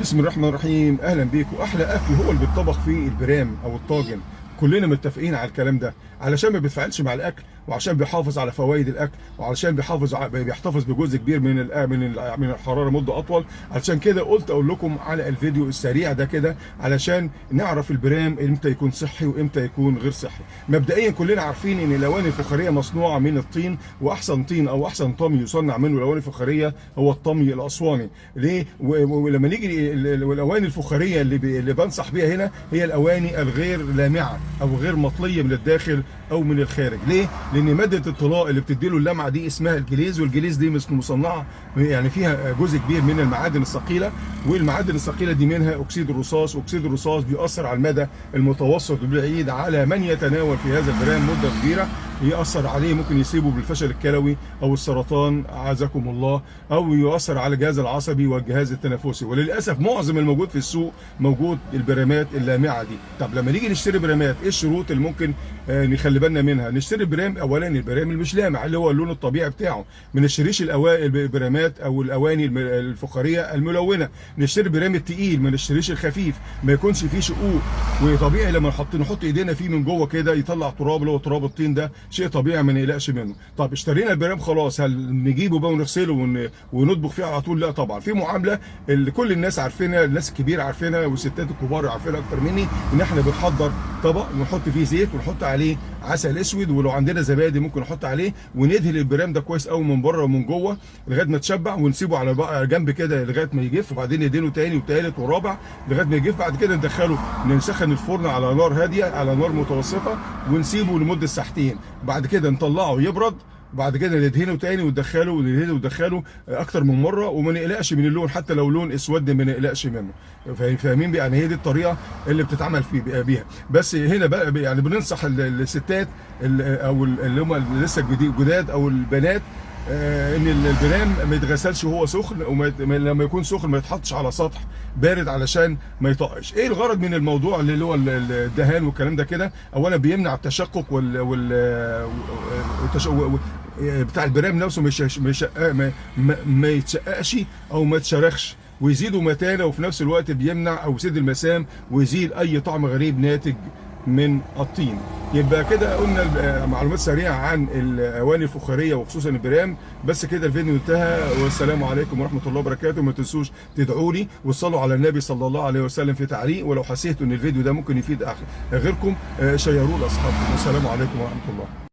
بسم الله الرحمن الرحيم. اهلا بيكم. احلى اكل هو اللي بيتطبخ فيه البرام او الطاجن. كلنا متفقين على الكلام ده، علشان ما بيتفاعلش مع الاكل، وعشان بيحافظ على فوائد الاكل، وعلشان بيحتفظ بجزء كبير من الحراره مده اطول. علشان كده قلت اقول لكم على الفيديو السريع ده كده، علشان نعرف البرام امتى يكون صحي وامتى يكون غير صحي. مبدئيا كلنا عارفين ان الاواني الفخاريه مصنوعه من الطين، واحسن طين او احسن طمي يصنع منه الاواني الفخاريه هو الطمي الاسواني. ليه؟ ولما نيجي الاواني الفخاريه اللي بنصح بيها هنا هي الاواني الغير لامعه او غير مطليه من الداخل او من الخارج. ليه؟ لان ماده الطلاء اللي بتديله اللمعه دي اسمها الجليز، والجليز دي مصنعه يعني فيها جزء كبير من المعادن الثقيله، والمعادن الثقيله دي منها اكسيد الرصاص، واكسيد الرصاص بيؤثر على المدى المتوسط والبعيد على من يتناول في هذا البرام مده كبيره، يأثر عليه، ممكن يصيبه بالفشل الكلوي او السرطان اعاذكم الله، او يؤثر على الجهاز العصبي والجهاز التنفسي. وللاسف معظم الموجود في السوق موجود البرامات اللامعه دي. طب لما نيجي نشتري برامات، ايه الشروط اللي ممكن نخلي بالنا منها؟ نشتري برام اولا البرام اللي مش لامع اللي هو اللون الطبيعي بتاعه، ما نشتريش البرامات او الاواني الفخاريه الملونه. نشتري برام التقيل، ما نشتريش الخفيف، ما يكونش فيه شقوق. وطبيعي لما نحط ايدينا فيه من جوه كده يطلع تراب، اللي هو تراب الطين ده شيء طبيعي ما نقلقش منه. طب اشترينا البرام خلاص، هل نجيبه بقى ونغسله ونطبخ فيه على طول؟ لا طبعا. في معامله اللي كل الناس عارفينها، الناس الكبيره عارفينها والستات الكبار عارفينها اكتر مني، ان احنا بنحضر طبق ونحط فيه زيت ونحط عليه عسل اسود، ولو عندنا زبادي ممكن نحط عليه، وندهن البرام ده كويس قوي من بره ومن جوه لغايه ما تشبع، ونسيبه على جنب كده لغايه ما يجف، وبعدين ندهنه تاني وتالت ورابع لغايه ما يجف. بعد كده ندخله نسخن الفرن على نار هاديه، على نار متوسطه، ونسيبه لمده ساعتين. بعد كده نطلعه يبرد، بعد كده ندهنه تاني وندخله وندهنه وندخله اكتر من مره، وما نقلقش من اللون، حتى لو لون اسود ما نقلقش منه. فاهمين؟ يعني هي دي الطريقه اللي بتتعمل بيها. بس هنا بقى يعني بننصح الستات او اللي هم لسه جداد او البنات ان البرام ما يتغسلش وهو سخن، ولما يكون سخن ما يتحطش على سطح بارد علشان ما يطقش. ايه الغرض من الموضوع اللي هو الدهان والكلام ده كده؟ اولا بيمنع التشقق بتاع البرام نفسه ما يتشققش او ما يتشرخش، ويزيدوا متانه، وفي نفس الوقت بيمنع او يزيد المسام ويزيل اي طعم غريب ناتج من الطين. يبقى كده قلنا معلومات سريعه عن الاواني الفخاريه وخصوصا البرام. بس كده الفيديو انتهى، والسلام عليكم ورحمه الله وبركاته. ما تنسوش تدعوا لي وتصلوا على النبي صلى الله عليه وسلم في تعليق، ولو حسيتوا ان الفيديو ده ممكن يفيد غيركم شيروه لاصحابكم. والسلام عليكم ورحمه الله.